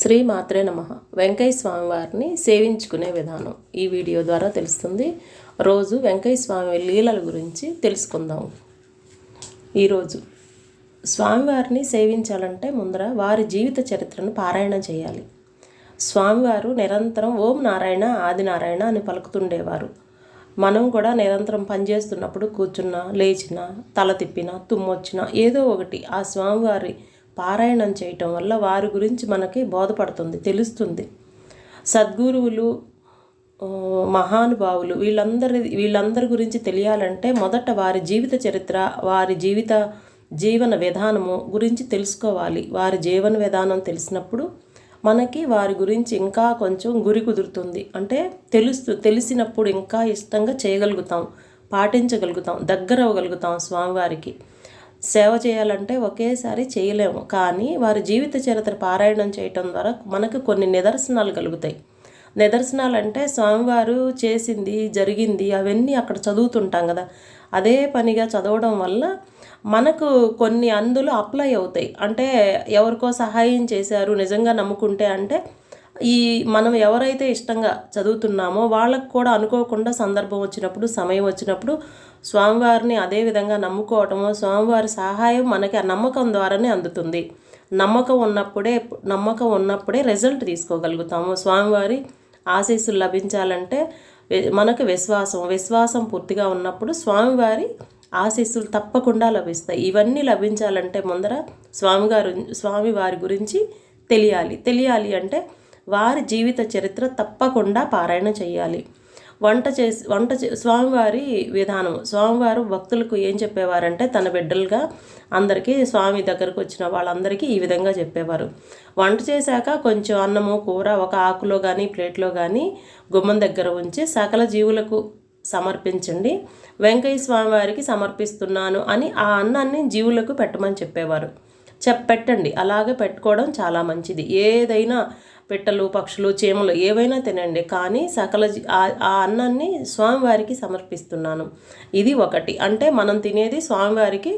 శ్రీ మాత్రే నమః. వెంకయ్య స్వామి వారిని సేవించుకునే విధానం ఈ వీడియో ద్వారా తెలుస్తుంది. రోజు వెంకయ్య స్వామి లీలల గురించి తెలుసుకుందాం. ఈరోజు స్వామివారిని సేవించాలంటే ముందర వారి జీవిత చరిత్రను పారాయణ చేయాలి. స్వామివారు నిరంతరం ఓం నారాయణ ఆది నారాయణ అని పలుకుతుండేవారు. మనం కూడా నిరంతరం పనిచేస్తున్నప్పుడు కూర్చున్నా, లేచినా, తల తిప్పినా, తుమ్మొచ్చినా ఏదో ఒకటి ఆ స్వామివారి పారాయణం చేయటం వల్ల వారి గురించి మనకి బోధపడుతుంది, తెలుస్తుంది. సద్గురువులు, మహానుభావులు వీళ్ళందరి గురించి తెలియాలంటే మొదట వారి జీవిత చరిత్ర, వారి జీవన విధానము గురించి తెలుసుకోవాలి. వారి జీవన విధానం తెలిసినప్పుడు మనకి వారి గురించి ఇంకా కొంచెం గురి కుదురుతుంది. అంటే తెలిసినప్పుడు ఇంకా ఇష్టంగా చేయగలుగుతాం, పాటించగలుగుతాం, దగ్గర అవ్వగలుగుతాం. స్వామివారికి సేవ చేయాలంటే ఒకేసారి చేయలేము, కానీ వారి జీవిత చరిత్ర పారాయణం చేయటం ద్వారా మనకు కొన్ని నిదర్శనాలు కలుగుతాయి. నిదర్శనాలు అంటే స్వామివారు చేసింది, జరిగింది అవన్నీ అక్కడ చదువుతుంటాం కదా, అదే పనిగా చదవడం వల్ల మనకు కొన్ని అందులో అప్లై అవుతాయి. అంటే ఎవరికో సహాయం చేశారు నిజంగా నమ్ముకుంటే, అంటే మనం ఎవరైతే ఇష్టంగా చదువుతున్నామో వాళ్ళకు కూడా అనుకోకుండా సందర్భం వచ్చినప్పుడు, సమయం వచ్చినప్పుడు స్వామివారిని అదే విధంగా నమ్ముకోవటము, స్వామివారి సహాయం మనకి ఆ నమ్మకం ద్వారానే అందుతుంది. నమ్మకం ఉన్నప్పుడే రిజల్ట్ తీసుకోగలుగుతాము. స్వామివారి ఆశీస్సులు లభించాలంటే మనకు విశ్వాసం పూర్తిగా ఉన్నప్పుడు స్వామివారి ఆశీస్సులు తప్పకుండా లభిస్తాయి. ఇవన్నీ లభించాలంటే ముందర స్వామివారి గురించి తెలియాలి అంటే వారి జీవిత చరిత్ర తప్పకుండా పారాయణ చేయాలి. స్వామివారి విధానం, స్వామివారు భక్తులకు ఏం చెప్పేవారంటే తన బిడ్డలుగా అందరికీ స్వామి దగ్గరకు వచ్చిన వాళ్ళందరికీ ఈ విధంగా చెప్పేవారు. వంట చేశాక కొంచెం అన్నము కూర ఒక ఆకులో కానీ ప్లేట్లో కానీ గుమ్మం దగ్గర ఉంచి సకల జీవులకు సమర్పించండి, వెంకయ్య స్వామివారికి సమర్పిస్తున్నాను అని ఆ అన్నాన్ని జీవులకు పెట్టమని చెప్పేవారు. పెట్టండి, అలాగే పెట్టుకోవడం చాలా మంచిది. ఏదైనా పిట్టలు, పక్షులు, చీమలు ఏవైనా తినండి, కానీ ఆ అన్నాన్ని స్వామివారికి సమర్పిస్తున్నాను. ఇది ఒకటి. అంటే మనం తినేది స్వామివారికి,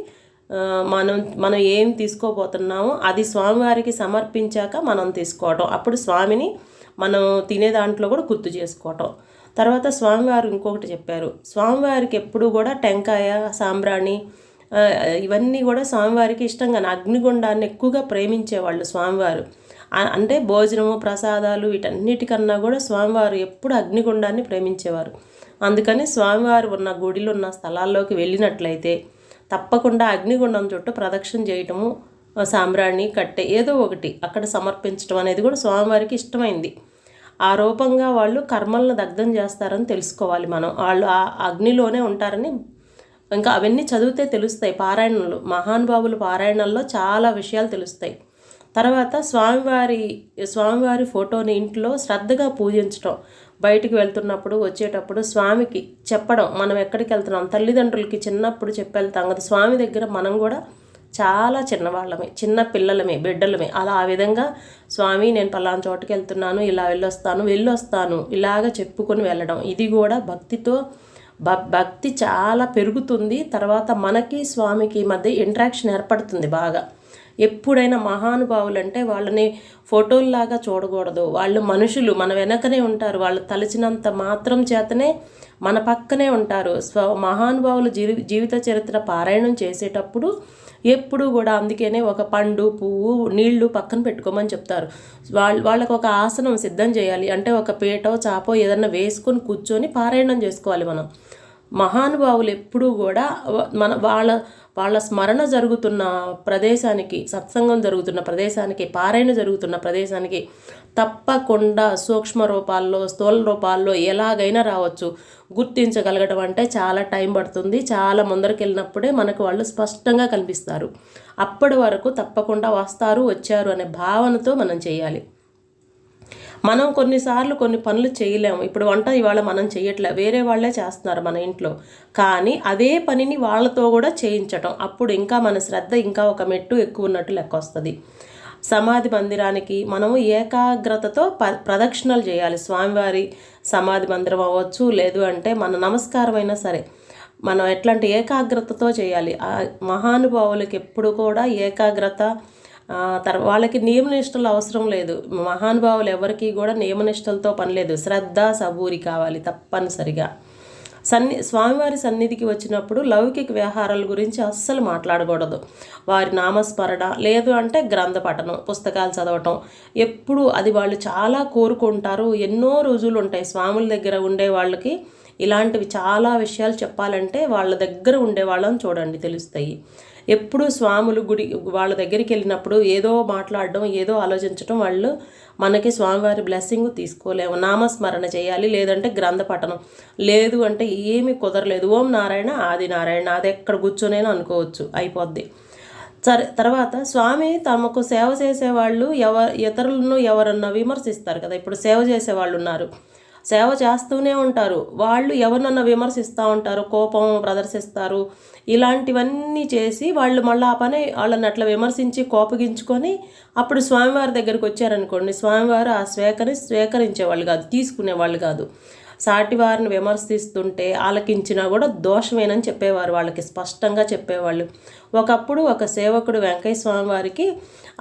మనం ఏం తీసుకోబోతున్నామో అది స్వామివారికి సమర్పించాక మనం తీసుకోవటం, అప్పుడు స్వామిని మనం తినే దాంట్లో కూడా గుర్తు చేసుకోవటం. తర్వాత స్వామివారు ఇంకొకటి చెప్పారు, స్వామివారికి ఎప్పుడు కూడా టెంకాయ, సాంబ్రాణి ఇవన్నీ కూడా స్వామివారికి ఇష్టంగా, అగ్నిగుండాన్ని ఎక్కువగా ప్రేమించేవాళ్ళు స్వామివారు. అంటే భోజనము, ప్రసాదాలు వీటన్నిటికన్నా కూడా స్వామివారు ఎప్పుడు అగ్నిగుండాన్ని ప్రేమించేవారు. అందుకని స్వామివారు ఉన్న గుడిలో ఉన్న స్థలాల్లోకి వెళ్ళినట్లయితే తప్పకుండా అగ్నిగుండం చుట్టూ ప్రదక్షిణ చేయటము, సాంబ్రాణి కట్టె ఏదో ఒకటి అక్కడ సమర్పించడం అనేది కూడా స్వామివారికి ఇష్టమైంది. ఆ రూపంగా వాళ్ళు కర్మలను దగ్ధం చేస్తారని తెలుసుకోవాలి మనం. వాళ్ళు ఆ అగ్నిలోనే ఉంటారని ఇంకా అవన్నీ చదివితే తెలుస్తాయి. మహానుభావుల పారాయణల్లో చాలా విషయాలు తెలుస్తాయి. తర్వాత స్వామివారి ఫోటోని ఇంట్లో శ్రద్ధగా పూజించడం, బయటికి వెళ్తున్నప్పుడు వచ్చేటప్పుడు స్వామికి చెప్పడం, మనం ఎక్కడికి వెళ్తున్నాం, తల్లిదండ్రులకి చిన్నప్పుడు చెప్పెళ్తాం కదా, స్వామి దగ్గర మనం కూడా చాలా చిన్నవాళ్ళమే, చిన్న పిల్లలమే, బిడ్డలమే. ఆ విధంగా స్వామి నేను పలానా చోటుకి వెళ్తున్నాను, ఇలా వెళ్ళొస్తాను ఇలాగ చెప్పుకొని వెళ్ళడం, ఇది కూడా భక్తి చాలా పెరుగుతుంది. తర్వాత మనకి స్వామికి మధ్య ఇంటరాక్షన్ ఏర్పడుతుంది బాగా. ఎప్పుడైనా మహానుభావులు అంటే వాళ్ళని ఫోటోల్లాగా చూడకూడదు. వాళ్ళు మనుషులు, మన వెనకనే ఉంటారు. వాళ్ళు తలచినంత మాత్రం చేతనే మన పక్కనే ఉంటారు. మహానుభావులు జీవిత చరిత్ర పారాయణం చేసేటప్పుడు ఎప్పుడు కూడా అందుకనే ఒక పండు, పువ్వు, నీళ్లు పక్కన పెట్టుకోమని చెప్తారు. వాళ్ళకు ఒక ఆసనం సిద్ధం చేయాలి. అంటే ఒక పీటో చాపో ఏదన్నా వేసుకొని కూర్చొని పారాయణం చేసుకోవాలి మనం. మహానుభావులు ఎప్పుడూ కూడా వాళ్ళ స్మరణ జరుగుతున్న ప్రదేశానికి, సత్సంగం జరుగుతున్న ప్రదేశానికి, పారాయణ జరుగుతున్న ప్రదేశానికి తప్పకుండా సూక్ష్మ రూపాల్లో, స్థూల రూపాల్లో ఎలాగైనా రావచ్చు. గుర్తించగలగడం అంటే చాలా టైం పడుతుంది. చాలా ముందరికి వెళ్ళినప్పుడే మనకు వాళ్ళు స్పష్టంగా కనిపిస్తారు. అప్పటి వరకు తప్పకుండా వచ్చారు అనే భావనతో మనం చేయాలి. మనం కొన్నిసార్లు కొన్ని పనులు చేయలేము. ఇప్పుడు వంట ఇవాళ మనం చేయట్లే, వేరే వాళ్ళే చేస్తున్నారు మన ఇంట్లో, కానీ అదే పనిని వాళ్ళతో కూడా చేయించటం, అప్పుడు ఇంకా మన శ్రద్ధ ఇంకా ఒక మెట్టు ఎక్కువ ఉన్నట్టు లెక్క వస్తుంది. సమాధి మందిరానికి మనము ఏకాగ్రతతో ప్రదక్షిణలు చేయాలి. స్వామివారి సమాధి మందిరం అవ్వచ్చు, లేదు అంటే మన నమస్కారం అయినా సరే మనం ఎట్లాంటి ఏకాగ్రతతో చేయాలి. ఆ మహానుభావులకి ఎప్పుడు కూడా ఏకాగ్రత, వాళ్ళకి నియమనిష్టలు అవసరం లేదు. మహానుభావులు ఎవరికి కూడా నియమనిష్టలతో పని లేదు. శ్రద్ధ సబూరి కావాలి తప్పనిసరిగా. స్వామివారి సన్నిధికి వచ్చినప్పుడు లౌకిక వ్యవహారాల గురించి అస్సలు మాట్లాడకూడదు. వారి నామస్మరణ, లేదు అంటే గ్రంథ పఠనం, పుస్తకాలు చదవటం, ఎప్పుడు అది వాళ్ళు చాలా కోరుకుంటారు. ఎన్నో రోజులు ఉంటాయి స్వాముల దగ్గర ఉండే వాళ్ళకి. ఇలాంటివి చాలా విషయాలు చెప్పాలంటే వాళ్ళ దగ్గర ఉండే వాళ్ళని చూడండి, తెలుస్తాయి. ఎప్పుడు స్వాములు వాళ్ళ దగ్గరికి వెళ్ళినప్పుడు ఏదో మాట్లాడడం, ఏదో ఆలోచించడం, వాళ్ళు మనకి స్వామివారి బ్లెస్సింగ్ తీసుకోలేము. నామస్మరణ చేయాలి, లేదంటే గ్రంథ పఠనం, లేదు అంటే ఏమీ కుదరలేదు. ఓం నారాయణ ఆది నారాయణ, అది ఎక్కడ కూర్చొనైనా అనుకోవచ్చు, అయిపోద్ది. సరే, తర్వాత స్వామి తమకు సేవ చేసేవాళ్ళు ఇతరులను ఎవరన్నా విమర్శిస్తారు కదా. ఇప్పుడు సేవ చేసేవాళ్ళు ఉన్నారు, సేవ చేస్తూనే ఉంటారు, వాళ్ళు ఎవరినన్నా విమర్శిస్తూ ఉంటారు, కోపం ప్రదర్శిస్తారు. ఇలాంటివన్నీ చేసి వాళ్ళు మళ్ళీ ఆ పని వాళ్ళని అట్లా విమర్శించి కోపగించుకొని అప్పుడు స్వామివారి దగ్గరికి వచ్చారనుకోండి, స్వామివారు ఆ స్వీకరించేవాళ్ళు కాదు, తీసుకునేవాళ్ళు కాదు. సాటి వారిని విమర్శిస్తుంటే ఆలకించినా కూడా దోషమేనని చెప్పేవారు, వాళ్ళకి స్పష్టంగా చెప్పేవాళ్ళు. ఒకప్పుడు ఒక సేవకుడు వెంకయ్య స్వామి వారికి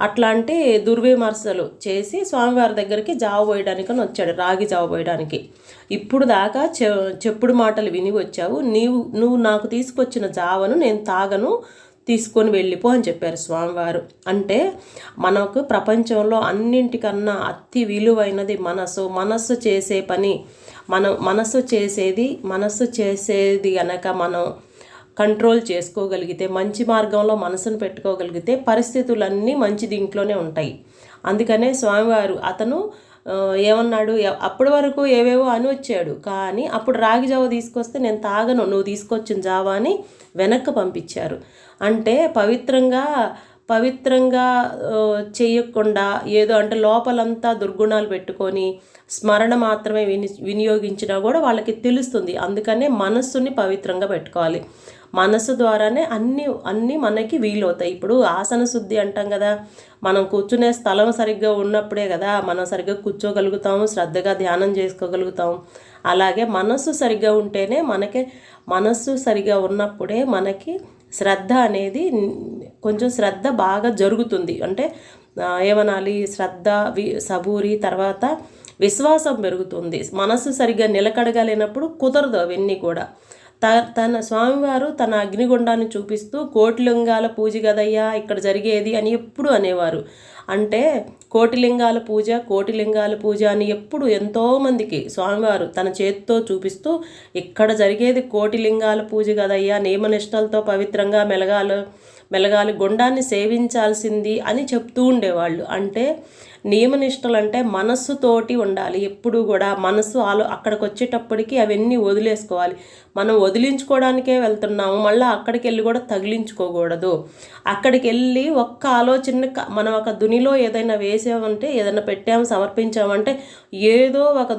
అట్లాంటి దుర్విమర్శలు చేసి స్వామివారి దగ్గరికి జావ పోయడానికని వచ్చాడు, రాగి జావ పోయడానికి. ఇప్పుడు దాకా చెప్పుడు మాటలు విని వచ్చావు, నువ్వు నాకు తీసుకొచ్చిన జావను నేను తాగను, తీసుకొని వెళ్ళిపో అని చెప్పారు స్వామివారు. అంటే మనకు ప్రపంచంలో అన్నింటికన్నా అతి విలువైనది మనస్సు చేసే పని. మనస్సు చేసేది గనక మనం కంట్రోల్ చేసుకోగలిగితే, మంచి మార్గంలో మనసును పెట్టుకోగలిగితే పరిస్థితులన్నీ మంచి దీంట్లోనే ఉంటాయి. అందుకనే స్వామివారు అతను ఏమన్నాడు, అప్పటి వరకు ఏవేవో అని వచ్చాడు, కానీ అప్పుడు రాగి జావ తీసుకొస్తే నేను తాగను, నువ్వు తీసుకొచ్చిన జావ అని వెనక్కి పంపించారు. అంటే పవిత్రంగా చేయకుండా ఏదో అంటే లోపలంతా దుర్గుణాలు పెట్టుకొని స్మరణ మాత్రమే వినియోగించినా కూడా వాళ్ళకి తెలుస్తుంది. అందుకనే మనస్సుని పవిత్రంగా పెట్టుకోవాలి. మనస్సు ద్వారానే అన్నీ మనకి వీలవుతాయి. ఇప్పుడు ఆసన శుద్ధి అంటాం కదా, మనం కూర్చునే స్థలం సరిగ్గా ఉన్నప్పుడే కదా మనం సరిగ్గా కూర్చోగలుగుతాము, శ్రద్ధగా ధ్యానం చేసుకోగలుగుతాము. అలాగే మనస్సు సరిగ్గా ఉంటేనే మనస్సు సరిగ్గా ఉన్నప్పుడే మనకి శ్రద్ధ అనేది కొంచెం శ్రద్ధ బాగా జరుగుతుంది. అంటే ఏమనాలి, శ్రద్ధ సబూరి, తర్వాత విశ్వాసం పెరుగుతుంది. మనస్సు సరిగ్గా నిలకడగా లేనప్పుడు కుదరదు అవన్నీ కూడా. తన స్వామివారు తన అగ్నిగుండాన్ని చూపిస్తూ కోటిలింగాల పూజ కదయ్యా ఇక్కడ జరిగేది అని ఎప్పుడు అనేవారు. అంటే కోటిలింగాల పూజ అని ఎప్పుడు ఎంతోమందికి స్వామివారు తన చేతితో చూపిస్తూ ఇక్కడ జరిగేది కోటిలింగాల పూజ కదయ్యా, నియమనిష్టలతో పవిత్రంగా మెలగాలి, గుండాన్ని సేవించాల్సింది అని చెప్తూ ఉండేవాళ్ళు. అంటే నియమనిష్టలు అంటే మనస్సుతోటి ఉండాలి. ఎప్పుడు కూడా మనస్సు అక్కడికి వచ్చేటప్పటికి అవన్నీ వదిలేసుకోవాలి. మనం వదిలించుకోవడానికే వెళ్తున్నాము, మళ్ళీ అక్కడికి వెళ్ళి కూడా తగిలించుకోకూడదు. అక్కడికి వెళ్ళి ఒక్క ఆలోచన మనం ఒక దునిలో ఏదైనా వేసామంటే, ఏదైనా పెట్టాము సమర్పించామంటే ఏదో ఒక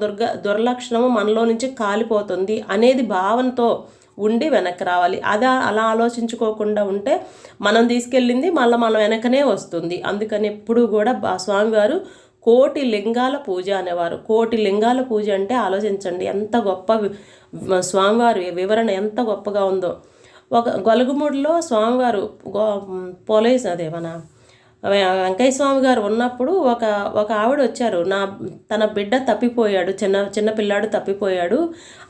దుర్లక్షణము మనలో నుంచి కాలిపోతుంది అనేది భావనతో ఉండి వెనక్కి రావాలి. అలా ఆలోచించుకోకుండా ఉంటే మనం తీసుకెళ్ళింది మళ్ళీ మన వెనకనే వస్తుంది. అందుకని ఎప్పుడు కూడా స్వామివారు కోటి లింగాల పూజ అనేవారు. కోటి లింగాల పూజ అంటే ఆలోచించండి ఎంత గొప్ప స్వామివారి వివరణ ఎంత గొప్పగా ఉందో. ఒక గొలగముడిలో స్వామివారు మన వెంకయ్య స్వామి గారు ఉన్నప్పుడు ఒక ఆవిడ వచ్చారు, తన బిడ్డ తప్పిపోయాడు, చిన్న పిల్లాడు తప్పిపోయాడు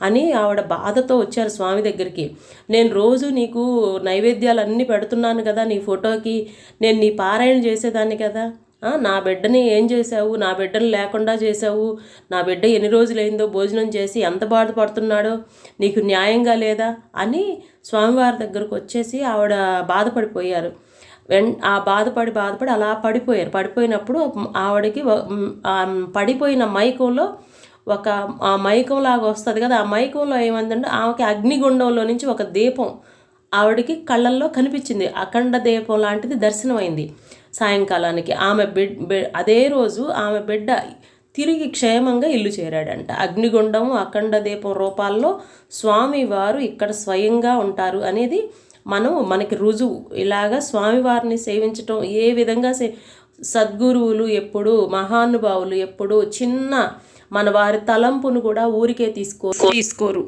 అని ఆవిడ బాధతో వచ్చారు స్వామి దగ్గరికి. నేను రోజు నీకు నైవేద్యాలన్నీ పెడుతున్నాను కదా, నీ ఫోటోకి నేను నీ పారాయణ చేసేదాన్ని కదా, నా బిడ్డని ఏం చేశావు, నా బిడ్డను లేకుండా చేశావు, నా బిడ్డ ఎన్ని రోజులైందో భోజనం చేసి ఎంత బాధపడుతున్నాడో, నీకు న్యాయంగా లేదా అని స్వామివారి దగ్గరకు వచ్చేసి ఆవిడ బాధపడిపోయారు. ఆ బాధపడి అలా పడిపోయినప్పుడు ఆవిడకి పడిపోయిన మైకంలో ఆ మైకంలాగా వస్తుంది కదా, ఆ మైకంలో ఏమైందంటే ఆమెకి అగ్నిగుండంలో నుంచి ఒక దీపం ఆవిడకి కళ్ళల్లో కనిపించింది. అఖండ దీపం లాంటిది దర్శనమైంది సాయంకాలానికి. అదే రోజు ఆమె బిడ్డ తిరిగి క్షేమంగా ఇల్లు చేరాడంట. అగ్నిగుండం అఖండ దీపం రూపాల్లో స్వామివారు ఇక్కడ స్వయంగా ఉంటారు అనేది మనకి రుజువు. ఇలాగా స్వామివారిని సేవించటం ఏ విధంగా సద్గురువులు ఎప్పుడు, మహానుభావులు ఎప్పుడు చిన్న మన వారి తలంపును కూడా ఊరికే తీసుకోరు.